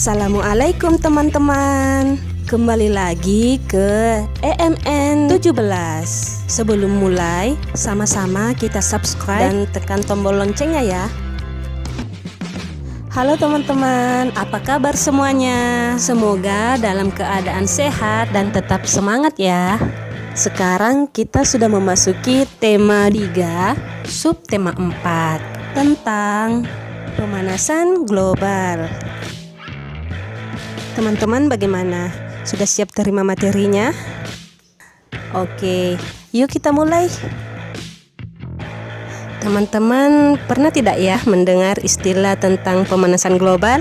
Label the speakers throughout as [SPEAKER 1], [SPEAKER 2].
[SPEAKER 1] Assalamualaikum teman-teman. Kembali lagi ke EMN 17. Sebelum mulai, sama-sama kita subscribe dan tekan tombol loncengnya ya. Halo teman-teman, apa kabar semuanya? Semoga dalam keadaan sehat dan tetap semangat ya. Sekarang kita sudah memasuki tema 3, subtema 4 tentang pemanasan global. Teman-teman bagaimana? Sudah siap terima materinya? Oke, yuk kita mulai. Teman-teman pernah tidak ya mendengar istilah tentang pemanasan global?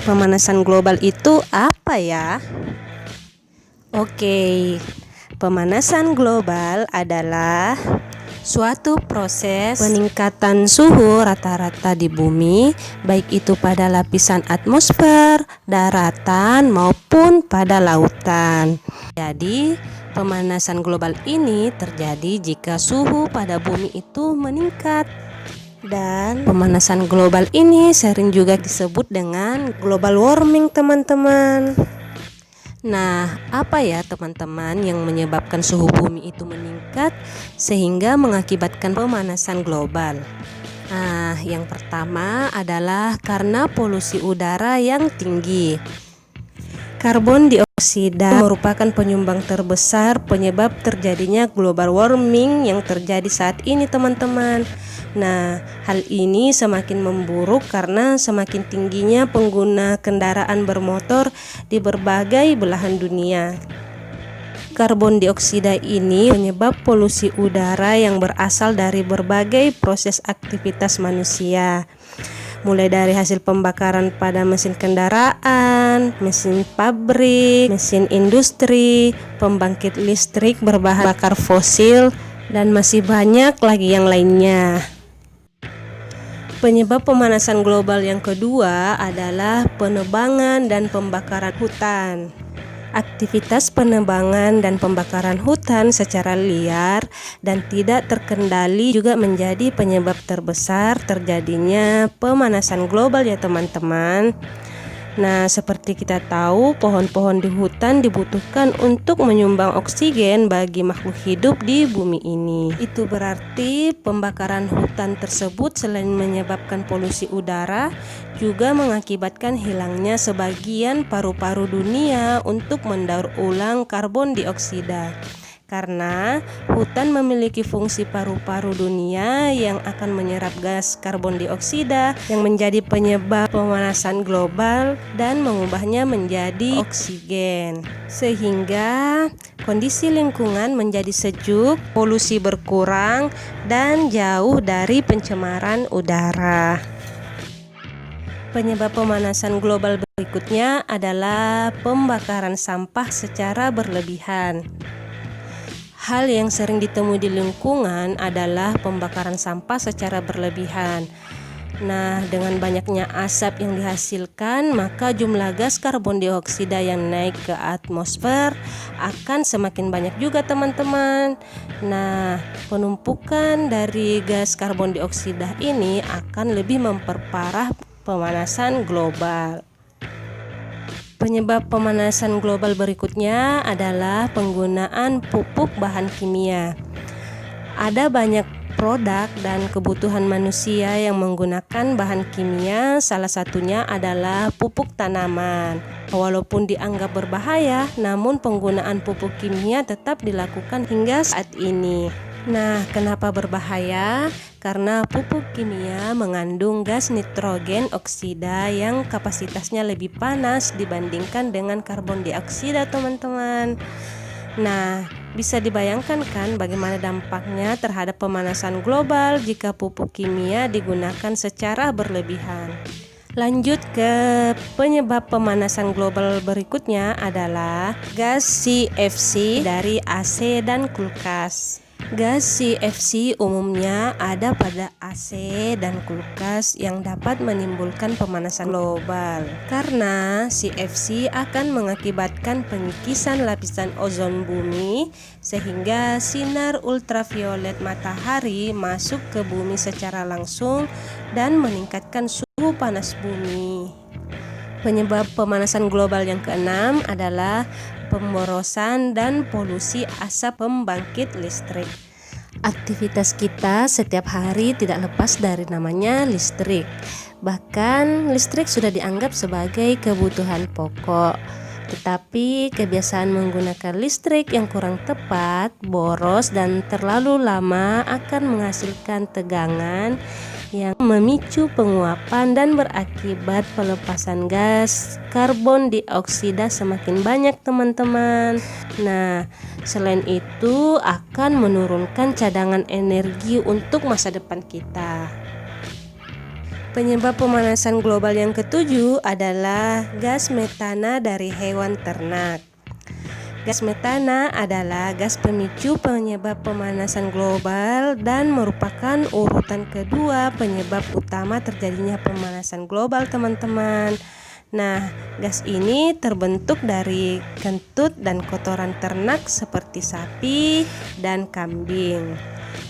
[SPEAKER 1] Pemanasan global itu apa ya? Oke, pemanasan global adalah suatu proses peningkatan suhu rata-rata di bumi, baik itu pada lapisan atmosfer, daratan, maupun pada lautan. Jadi, pemanasan global ini terjadi jika suhu pada bumi itu meningkat. Dan pemanasan global ini sering juga disebut dengan global warming, teman-teman. Nah, apa ya teman-teman yang menyebabkan suhu bumi itu meningkat sehingga mengakibatkan pemanasan global? Nah, yang pertama adalah karena polusi udara yang tinggi. Karbon dioksida merupakan penyumbang terbesar penyebab terjadinya global warming yang terjadi saat ini, teman-teman. Nah, hal ini semakin memburuk karena semakin tingginya pengguna kendaraan bermotor di berbagai belahan dunia. Karbon dioksida ini penyebab polusi udara yang berasal dari berbagai proses aktivitas manusia, mulai dari hasil pembakaran pada mesin kendaraan, mesin pabrik, mesin industri, pembangkit listrik berbahan bakar fosil, dan masih banyak lagi yang lainnya. Penyebab pemanasan global yang kedua adalah penebangan dan pembakaran hutan. Aktivitas penebangan dan pembakaran hutan secara liar dan tidak terkendali juga menjadi penyebab terbesar terjadinya pemanasan global ya teman-teman. Nah, seperti kita tahu, pohon-pohon di hutan dibutuhkan untuk menyumbang oksigen bagi makhluk hidup di bumi ini. Itu berarti pembakaran hutan tersebut selain menyebabkan polusi udara, juga mengakibatkan hilangnya sebagian paru-paru dunia untuk mendaur ulang karbon dioksida. Karena hutan memiliki fungsi paru-paru dunia yang akan menyerap gas karbon dioksida yang menjadi penyebab pemanasan global dan mengubahnya menjadi oksigen. Sehingga kondisi lingkungan menjadi sejuk, polusi berkurang, dan jauh dari pencemaran udara. Penyebab pemanasan global berikutnya adalah pembakaran sampah secara berlebihan. Hal yang sering ditemui di lingkungan adalah pembakaran sampah secara berlebihan. Nah, dengan banyaknya asap yang dihasilkan, maka jumlah gas karbon dioksida yang naik ke atmosfer akan semakin banyak juga, teman-teman. Nah, penumpukan dari gas karbon dioksida ini akan lebih memperparah pemanasan global. Penyebab pemanasan global berikutnya adalah penggunaan pupuk bahan kimia. Ada banyak produk dan kebutuhan manusia yang menggunakan bahan kimia, salah satunya adalah pupuk tanaman. Walaupun dianggap berbahaya, namun penggunaan pupuk kimia tetap dilakukan hingga saat ini. Nah, kenapa berbahaya? Karena pupuk kimia mengandung gas nitrogen oksida yang kapasitasnya lebih panas dibandingkan dengan karbon dioksida, teman-teman. Nah, bisa dibayangkan kan bagaimana dampaknya terhadap pemanasan global jika pupuk kimia digunakan secara berlebihan. Lanjut ke penyebab pemanasan global berikutnya adalah gas CFC dari AC dan kulkas. Gas CFC umumnya ada pada AC dan kulkas yang dapat menimbulkan pemanasan global. Karena CFC akan mengakibatkan pengikisan lapisan ozon bumi sehingga sinar ultraviolet matahari masuk ke bumi secara langsung dan meningkatkan suhu panas bumi. Penyebab pemanasan global yang keenam adalah pemborosan dan polusi asap pembangkit listrik. Aktivitas kita setiap hari tidak lepas dari namanya listrik. Bahkan listrik sudah dianggap sebagai kebutuhan pokok. Tetapi kebiasaan menggunakan listrik yang kurang tepat, boros, dan terlalu lama akan menghasilkan tegangan yang memicu penguapan dan berakibat pelepasan gas karbon dioksida semakin banyak, teman-teman. Nah, selain itu akan menurunkan cadangan energi untuk masa depan kita. Penyebab pemanasan global yang ketujuh adalah gas metana dari hewan ternak. Gas metana adalah gas pemicu penyebab pemanasan global dan merupakan urutan kedua penyebab utama terjadinya pemanasan global, teman-teman. Nah, gas ini terbentuk dari kentut dan kotoran ternak seperti sapi dan kambing.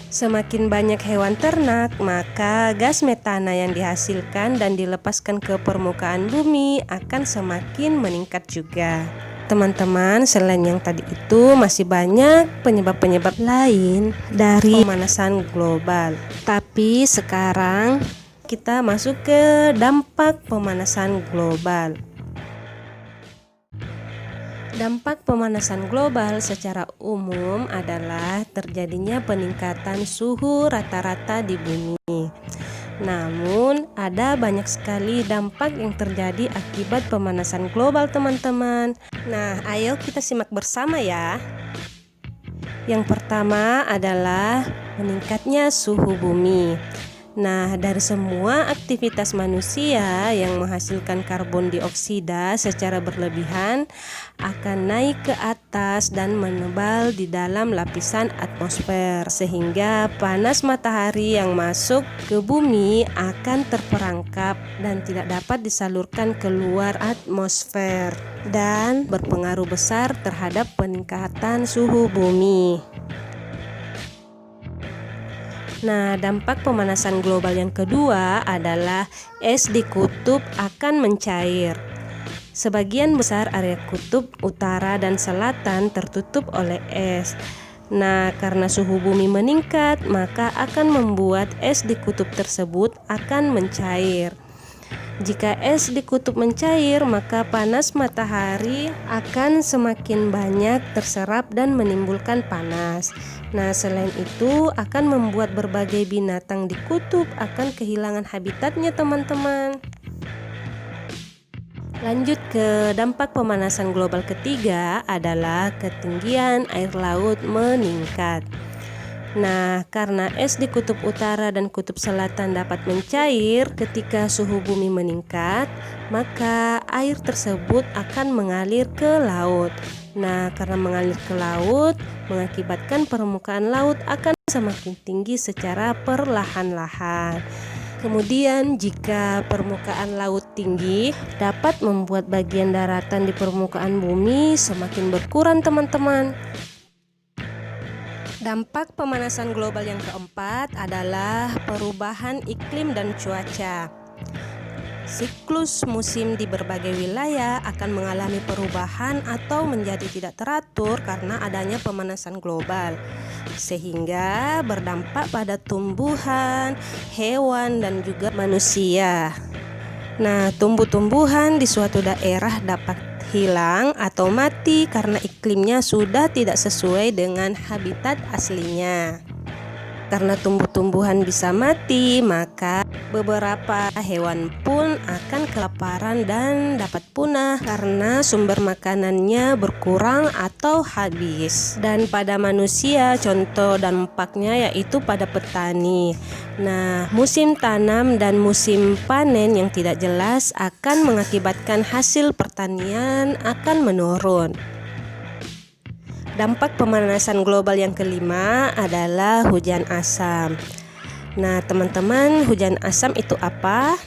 [SPEAKER 1] Semakin banyak hewan ternak, maka gas metana yang dihasilkan dan dilepaskan ke permukaan bumi akan semakin meningkat juga. Teman-teman, selain yang tadi itu masih banyak penyebab-penyebab lain dari pemanasan global. Tapi sekarang kita masuk ke dampak pemanasan global. Dampak pemanasan global secara umum adalah terjadinya peningkatan suhu rata-rata di bumi. Namun, ada banyak sekali dampak yang terjadi akibat pemanasan global, teman-teman. Nah, ayo kita simak bersama ya. Yang pertama adalah meningkatnya suhu bumi. Nah, dari semua aktivitas manusia yang menghasilkan karbon dioksida secara berlebihan akan naik ke atas dan menebal di dalam lapisan atmosfer, sehingga panas matahari yang masuk ke bumi akan terperangkap dan tidak dapat disalurkan keluar atmosfer dan berpengaruh besar terhadap peningkatan suhu bumi. Nah, dampak pemanasan global yang kedua adalah es di kutub akan mencair. Sebagian besar area kutub utara dan selatan tertutup oleh es. Nah, karena suhu bumi meningkat, maka akan membuat es di kutub tersebut akan mencair. Jika es di kutub mencair, maka panas matahari akan semakin banyak terserap dan menimbulkan panas. Nah, selain itu akan membuat berbagai binatang di kutub akan kehilangan habitatnya, teman-teman. Lanjut ke dampak pemanasan global ketiga adalah ketinggian air laut meningkat. Nah, karena es di kutub utara dan kutub selatan dapat mencair ketika suhu bumi meningkat, maka air tersebut akan mengalir ke laut. Nah, karena mengalir ke laut, mengakibatkan permukaan laut akan semakin tinggi secara perlahan-lahan. Kemudian, jika permukaan laut tinggi, dapat membuat bagian daratan di permukaan bumi semakin berkurang, teman-teman. Dampak pemanasan global yang keempat adalah perubahan iklim dan cuaca. Siklus musim di berbagai wilayah akan mengalami perubahan atau menjadi tidak teratur karena adanya pemanasan global, sehingga berdampak pada tumbuhan, hewan, dan juga manusia. Nah, tumbuh-tumbuhan di suatu daerah dapat hilang atau mati karena iklimnya sudah tidak sesuai dengan habitat aslinya. Karena tumbuh-tumbuhan bisa mati, maka beberapa hewan pun akan kelaparan dan dapat punah karena sumber makanannya berkurang atau habis. Dan pada manusia, contoh dampaknya yaitu pada petani. Nah, musim tanam dan musim panen yang tidak jelas akan mengakibatkan hasil pertanian akan menurun. Dampak pemanasan global yang kelima adalah hujan asam. Nah, teman-teman, hujan asam itu apa?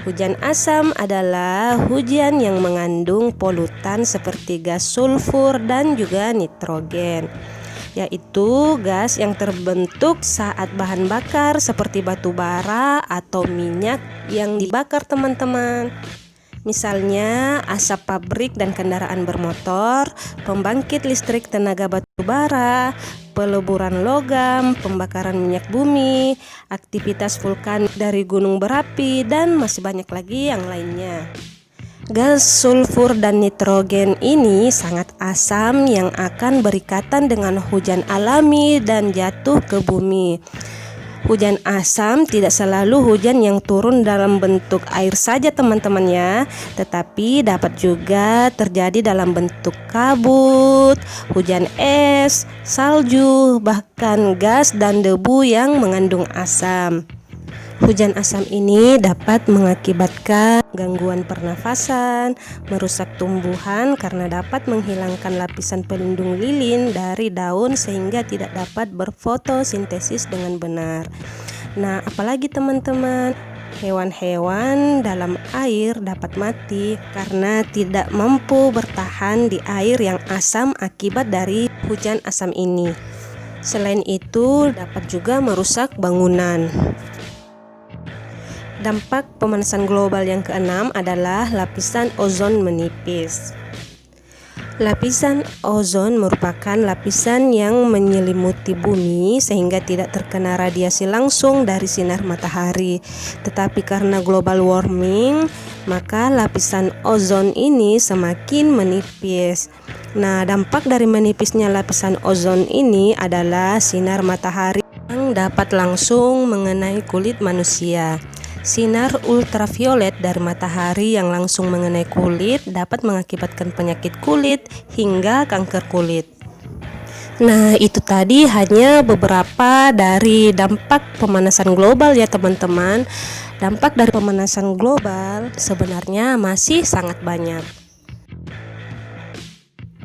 [SPEAKER 1] Hujan asam adalah hujan yang mengandung polutan seperti gas sulfur dan juga nitrogen, yaitu gas yang terbentuk saat bahan bakar seperti batu bara atau minyak yang dibakar, teman-teman. Misalnya asap pabrik dan kendaraan bermotor, pembangkit listrik tenaga batu bara, peleburan logam, pembakaran minyak bumi, aktivitas vulkanik dari gunung berapi, dan masih banyak lagi yang lainnya. Gas sulfur dan nitrogen ini sangat asam yang akan berikatan dengan hujan alami dan jatuh ke bumi. Hujan asam tidak selalu hujan yang turun dalam bentuk air saja teman-teman ya, tetapi dapat juga terjadi dalam bentuk kabut, hujan es, salju, bahkan gas dan debu yang mengandung asam. Hujan asam ini dapat mengakibatkan gangguan pernafasan, merusak tumbuhan karena dapat menghilangkan lapisan pelindung lilin dari daun sehingga tidak dapat berfotosintesis dengan benar. Nah, apalagi teman-teman, hewan-hewan dalam air dapat mati karena tidak mampu bertahan di air yang asam akibat dari hujan asam ini. Selain itu, dapat juga merusak bangunan. Dampak pemanasan global yang keenam adalah lapisan ozon menipis. Lapisan ozon merupakan lapisan yang menyelimuti bumi sehingga tidak terkena radiasi langsung dari sinar matahari. Tetapi karena global warming, maka lapisan ozon ini semakin menipis. Nah, dampak dari menipisnya lapisan ozon ini adalah sinar matahari yang dapat langsung mengenai kulit manusia. Sinar ultraviolet dari matahari yang langsung mengenai kulit dapat mengakibatkan penyakit kulit hingga kanker kulit. Nah, itu tadi hanya beberapa dari dampak pemanasan global ya teman-teman. Dampak dari pemanasan global sebenarnya masih sangat banyak.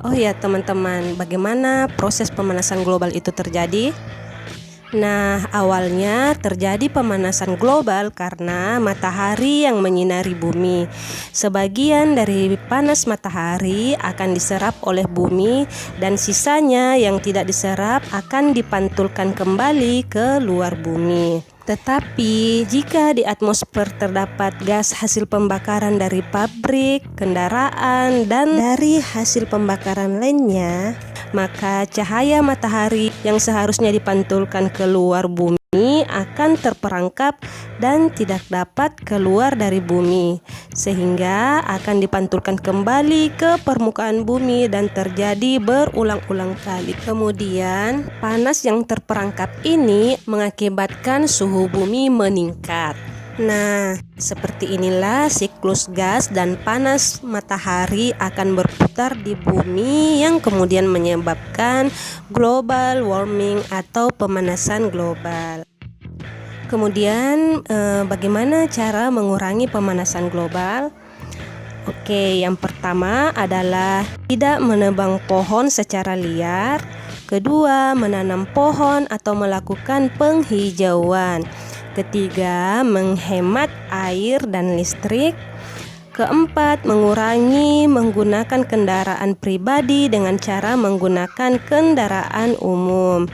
[SPEAKER 1] Oh ya teman-teman, bagaimana proses pemanasan global itu terjadi? Nah, awalnya terjadi pemanasan global karena matahari yang menyinari bumi. Sebagian dari panas matahari akan diserap oleh bumi dan sisanya yang tidak diserap akan dipantulkan kembali ke luar bumi. Tetapi jika di atmosfer terdapat gas hasil pembakaran dari pabrik, kendaraan, dan dari hasil pembakaran lainnya, maka cahaya matahari yang seharusnya dipantulkan keluar bumi akan terperangkap dan tidak dapat keluar dari bumi, sehingga akan dipantulkan kembali ke permukaan bumi dan terjadi berulang-ulang kali. Kemudian panas yang terperangkap ini mengakibatkan suhu bumi meningkat. Nah, seperti inilah siklus gas dan panas matahari akan berputar di bumi yang kemudian menyebabkan global warming atau pemanasan global. Kemudian bagaimana cara mengurangi pemanasan global? Oke, yang pertama adalah tidak menebang pohon secara liar. Kedua, menanam pohon atau melakukan penghijauan. Ketiga, menghemat air dan listrik. Keempat, mengurangi menggunakan kendaraan pribadi dengan cara menggunakan kendaraan umum.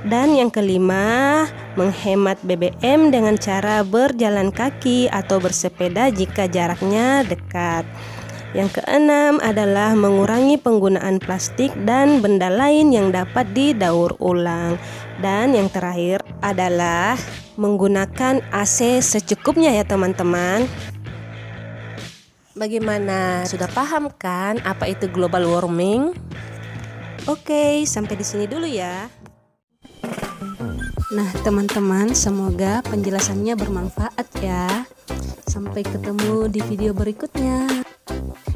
[SPEAKER 1] Dan yang kelima, menghemat BBM dengan cara berjalan kaki atau bersepeda jika jaraknya dekat. Yang keenam adalah mengurangi penggunaan plastik dan benda lain yang dapat didaur ulang. Dan yang terakhir adalah menggunakan AC secukupnya ya teman-teman. Bagaimana? Sudah paham kan apa itu global warming? Oke, sampai di sini dulu ya. Nah teman-teman, semoga penjelasannya bermanfaat ya. Sampai ketemu di video berikutnya.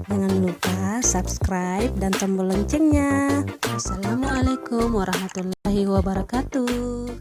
[SPEAKER 1] Jangan lupa subscribe dan tombol loncengnya. Wassalamualaikum warahmatullahi wabarakatuh.